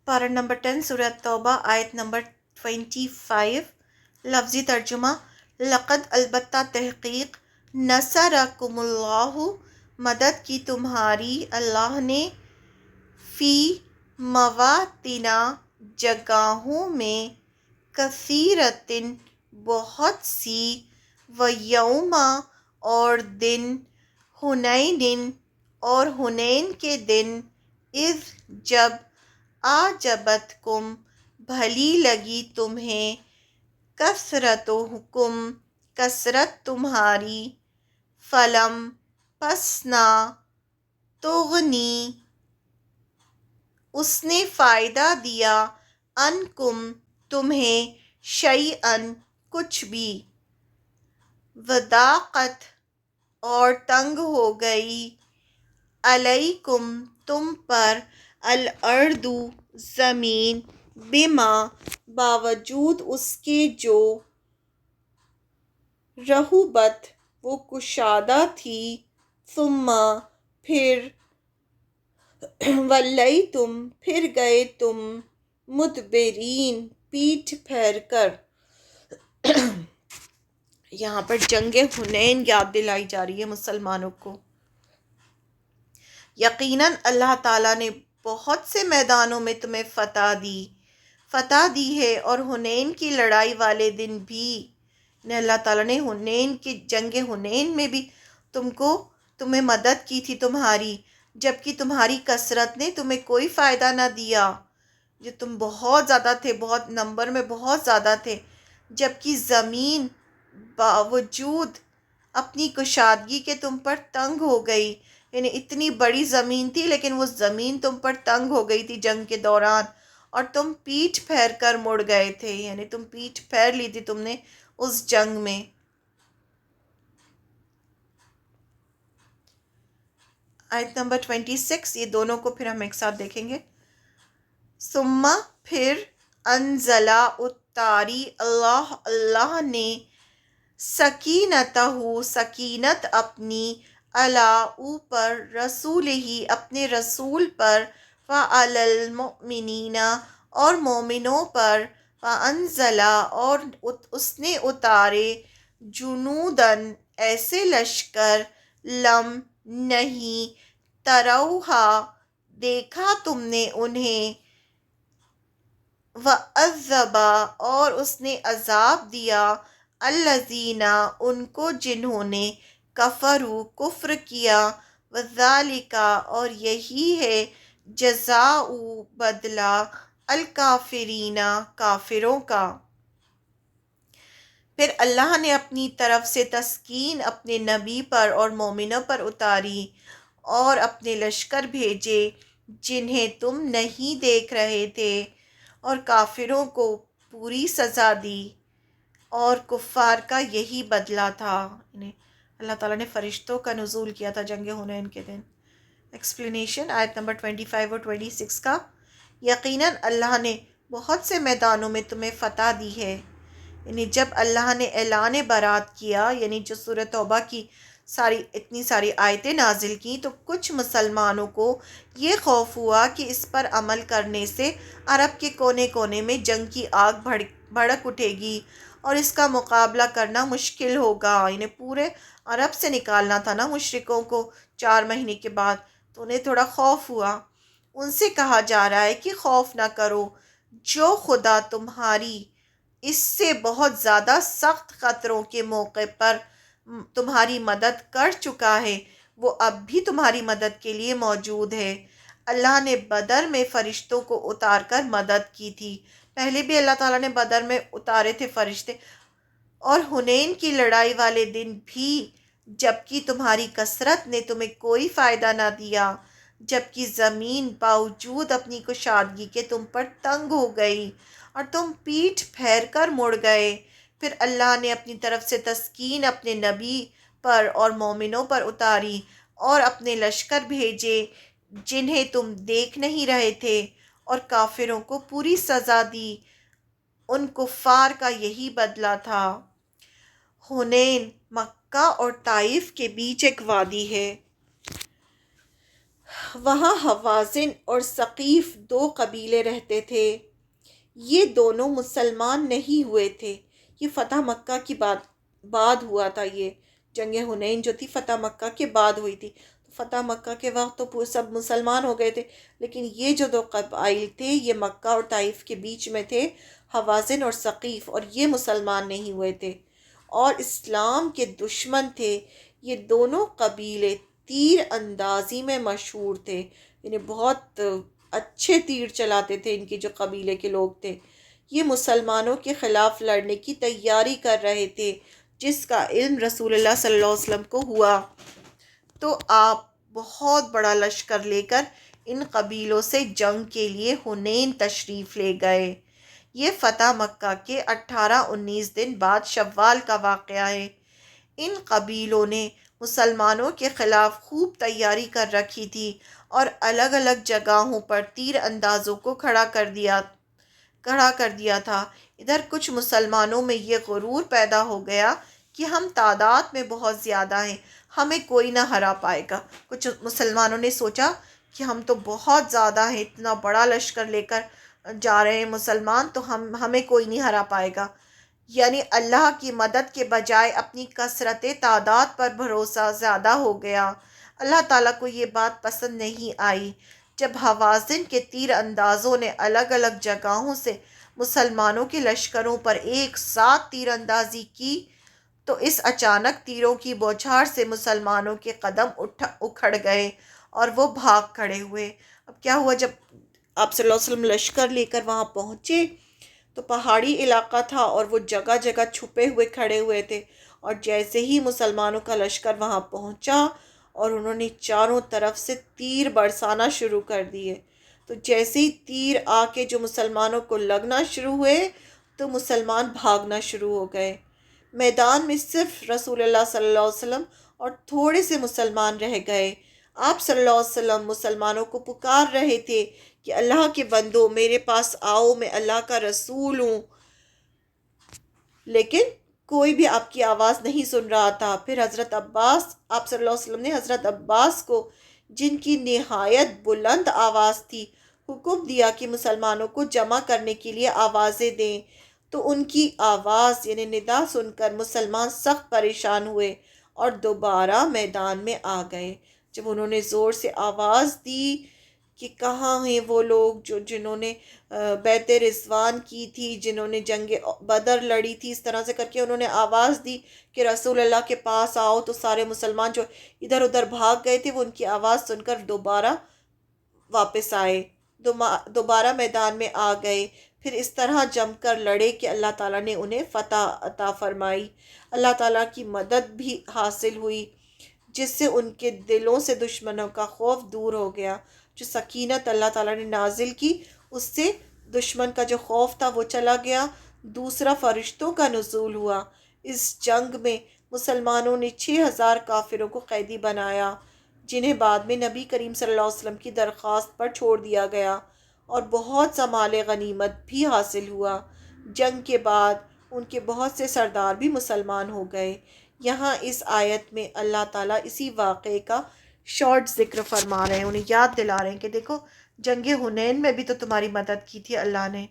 پارہ نمبر 10 سورہ توبہ آیت نمبر 25۔ لفظی ترجمہ: لقد البتہ تحقیق نصرکم اللہ مدد کی تمہاری اللہ نے فی مواطن جگہوں میں کثیرۃ بہت سی ویوم اور دن حنین اور حنین کے دن اذ جب اعجبتکم بھلی لگی تمہیں کثرتکم کثرت تمہاری فلم پس نہ تغنی اس نے فائدہ دیا عنکم تمہیں شیئاً کچھ بھی وضاقت اور تنگ ہو گئی علیکم تم پر الارض زمین بما باوجود اس کے جو رحبت وہ کشادہ تھی ثم پھر ولیتم پھر گئے تم مدبرین پیٹھ پھیر کر۔ یہاں پر جنگ حنین یاد دلائی جا رہی ہے مسلمانوں کو۔ یقیناً اللہ تعالیٰ نے بہت سے میدانوں میں تمہیں فتح دی ہے اور حنین کی لڑائی والے دن بھی اللہ تعالیٰ نے حنین کی جنگ حنین میں بھی تمہیں مدد کی تھی تمہاری، جبکہ تمہاری کثرت نے تمہیں کوئی فائدہ نہ دیا، جو تم بہت زیادہ تھے، بہت نمبر میں بہت زیادہ تھے، جبکہ زمین باوجود اپنی کشادگی کے تم پر تنگ ہو گئی، یعنی اتنی بڑی زمین تھی لیکن وہ زمین تم پر تنگ ہو گئی تھی جنگ کے دوران، اور تم پیٹھ پھیر کر مڑ گئے تھے، یعنی تم پیٹھ پھیر لی تھی تم نے اس جنگ میں۔ آیت نمبر 26، یہ دونوں کو پھر ہم ایک ساتھ دیکھیں گے۔ ثم پھر انزلہ اتاری اللہ نے سکینتہ سکینت اپنی علی اوپر رسول ہی اپنے رسول پر وعلی المؤمنین اور مومنوں پر وانزل اور اس نے اتارے جنوداً ایسے لشکر لم نہیں تروہا دیکھا تم نے انہیں وعذب اور اس نے عذاب دیا الذین ان کو جنہوں نے کفروا کفر کیا وذالک اور یہی ہے جزاء بدلہ الکافرین کافروں کا۔ پھر اللہ نے اپنی طرف سے تسکین اپنے نبی پر اور مومنوں پر اتاری اور اپنے لشکر بھیجے جنہیں تم نہیں دیکھ رہے تھے، اور کافروں کو پوری سزا دی، اور کفار کا یہی بدلہ تھا۔ یعنی اللہ تعالیٰ نے فرشتوں کا نزول کیا تھا جنگ حنین کے دن۔ ایکسپلینیشن آیت نمبر 25 اور 26 کا: یقیناً اللہ نے بہت سے میدانوں میں تمہیں فتح دی ہے، یعنی جب اللہ نے اعلان برات کیا، یعنی جو سورہ توبہ کی اتنی ساری آیتیں نازل کی، تو کچھ مسلمانوں کو یہ خوف ہوا کہ اس پر عمل کرنے سے عرب کے کونے کونے میں جنگ کی آگ بھڑک اٹھے گی اور اس کا مقابلہ کرنا مشکل ہوگا، انہیں پورے عرب سے نکالنا تھا نا مشرکوں کو 4 مہینے کے بعد، تو انہیں تھوڑا خوف ہوا۔ ان سے کہا جا رہا ہے کہ خوف نہ کرو، جو خدا تمہاری اس سے بہت زیادہ سخت خطروں کے موقع پر تمہاری مدد کر چکا ہے، وہ اب بھی تمہاری مدد کے لیے موجود ہے۔ اللہ نے بدر میں فرشتوں کو اتار کر مدد کی تھی، پہلے بھی اللہ تعالیٰ نے بدر میں اتارے تھے فرشتے، اور حنین کی لڑائی والے دن بھی جبکہ تمہاری کثرت نے تمہیں کوئی فائدہ نہ دیا، جبکہ زمین باوجود اپنی کشادگی کے تم پر تنگ ہو گئی اور تم پیٹھ پھیر کر مڑ گئے۔ پھر اللہ نے اپنی طرف سے تسکین اپنے نبی پر اور مومنوں پر اتاری اور اپنے لشکر بھیجے جنہیں تم دیکھ نہیں رہے تھے، اور کافروں کو پوری سزا دی، ان کفار کا یہی بدلہ تھا۔ حنین مکہ اور طائف کے بیچ ایک وادی ہے۔ وہاں حوازن اور ثقیف دو قبیلے رہتے تھے، یہ دونوں مسلمان نہیں ہوئے تھے۔ یہ فتح مکہ کی بعد ہوا تھا، یہ جنگ حنین جو تھی فتح مکہ کے بعد ہوئی تھی۔ فتح مکہ کے وقت تو سب مسلمان ہو گئے تھے، لیکن یہ جو دو قبائل تھے یہ مکہ اور طائف کے بیچ میں تھے، حوازن اور ثقیف، اور یہ مسلمان نہیں ہوئے تھے اور اسلام کے دشمن تھے۔ یہ دونوں قبیلے تیر اندازی میں مشہور تھے، یعنی بہت اچھے تیر چلاتے تھے ان کے جو قبیلے کے لوگ تھے۔ یہ مسلمانوں کے خلاف لڑنے کی تیاری کر رہے تھے، جس کا علم رسول اللہ صلی اللہ علیہ وسلم کو ہوا تو آپ بہت بڑا لشکر لے کر ان قبیلوں سے جنگ کے لیے حنین تشریف لے گئے۔ یہ فتح مکہ کے 18-19 دن بعد شوال کا واقعہ ہے۔ ان قبیلوں نے مسلمانوں کے خلاف خوب تیاری کر رکھی تھی اور الگ الگ جگہوں پر تیر اندازوں کو کھڑا کر دیا تھا۔ ادھر کچھ مسلمانوں میں یہ غرور پیدا ہو گیا کہ ہم تعداد میں بہت زیادہ ہیں، ہمیں کوئی نہ ہرا پائے گا۔ کچھ مسلمانوں نے سوچا کہ ہم تو بہت زیادہ ہیں، اتنا بڑا لشکر لے کر جا رہے ہیں مسلمان، تو ہمیں کوئی نہیں ہرا پائے گا۔ یعنی اللہ کی مدد کے بجائے اپنی کثرت تعداد پر بھروسہ زیادہ ہو گیا۔ اللہ تعالیٰ کو یہ بات پسند نہیں آئی۔ جب حوازن کے تیر اندازوں نے الگ الگ جگہوں سے مسلمانوں کے لشکروں پر ایک ساتھ تیر اندازی کی تو اس اچانک تیروں کی بوچھار سے مسلمانوں کے قدم اکھڑ گئے اور وہ بھاگ کھڑے ہوئے۔ اب کیا ہوا، جب آپ صلی اللہ علیہ وسلم لشکر لے کر وہاں پہنچے تو پہاڑی علاقہ تھا اور وہ جگہ جگہ چھپے ہوئے کھڑے ہوئے تھے، اور جیسے ہی مسلمانوں کا لشکر وہاں پہنچا اور انہوں نے چاروں طرف سے تیر برسانا شروع کر دیے، تو جیسے ہی تیر آ کے جو مسلمانوں کو لگنا شروع ہوئے تو مسلمان بھاگنا شروع ہو گئے۔ میدان میں صرف رسول اللہ صلی اللہ علیہ وسلم اور تھوڑے سے مسلمان رہ گئے۔ آپ صلی اللہ علیہ وسلم مسلمانوں کو پکار رہے تھے کہ اللہ کے بندو میرے پاس آؤ، میں اللہ کا رسول ہوں، لیکن کوئی بھی آپ کی آواز نہیں سن رہا تھا۔ پھر حضرت عباس، آپ صلی اللہ علیہ وسلم نے حضرت عباس کو، جن کی نہایت بلند آواز تھی، حکم دیا کہ مسلمانوں کو جمع کرنے کے لیے آوازیں دیں، تو ان کی آواز یعنی ندا سن کر مسلمان سخت پریشان ہوئے اور دوبارہ میدان میں آ گئے۔ جب انہوں نے زور سے آواز دی کہ کہاں ہیں وہ لوگ جنہوں نے بیعت رضوان کی تھی، جنہوں نے جنگ بدر لڑی تھی، اس طرح سے کر کے انہوں نے آواز دی کہ رسول اللہ کے پاس آؤ، تو سارے مسلمان جو ادھر ادھر بھاگ گئے تھے وہ ان کی آواز سن کر دوبارہ واپس آئے، دوبارہ میدان میں آ گئے۔ پھر اس طرح جم کر لڑے کہ اللہ تعالیٰ نے انہیں فتح عطا فرمائی، اللہ تعالیٰ کی مدد بھی حاصل ہوئی، جس سے ان کے دلوں سے دشمنوں کا خوف دور ہو گیا۔ جو سکینت اللہ تعالیٰ نے نازل کی، اس سے دشمن کا جو خوف تھا وہ چلا گیا۔ دوسرا، فرشتوں کا نزول ہوا۔ اس جنگ میں مسلمانوں نے 6000 کافروں کو قیدی بنایا، جنہیں بعد میں نبی کریم صلی اللہ علیہ وسلم کی درخواست پر چھوڑ دیا گیا، اور بہت سا مال غنیمت بھی حاصل ہوا۔ جنگ کے بعد ان کے بہت سے سردار بھی مسلمان ہو گئے۔ یہاں اس آیت میں اللہ تعالیٰ اسی واقعے کا شارٹ ذکر فرما رہے ہیں، انہیں یاد دلا رہے ہیں کہ دیکھو جنگ حنین میں بھی تو تمہاری مدد کی تھی اللہ نے۔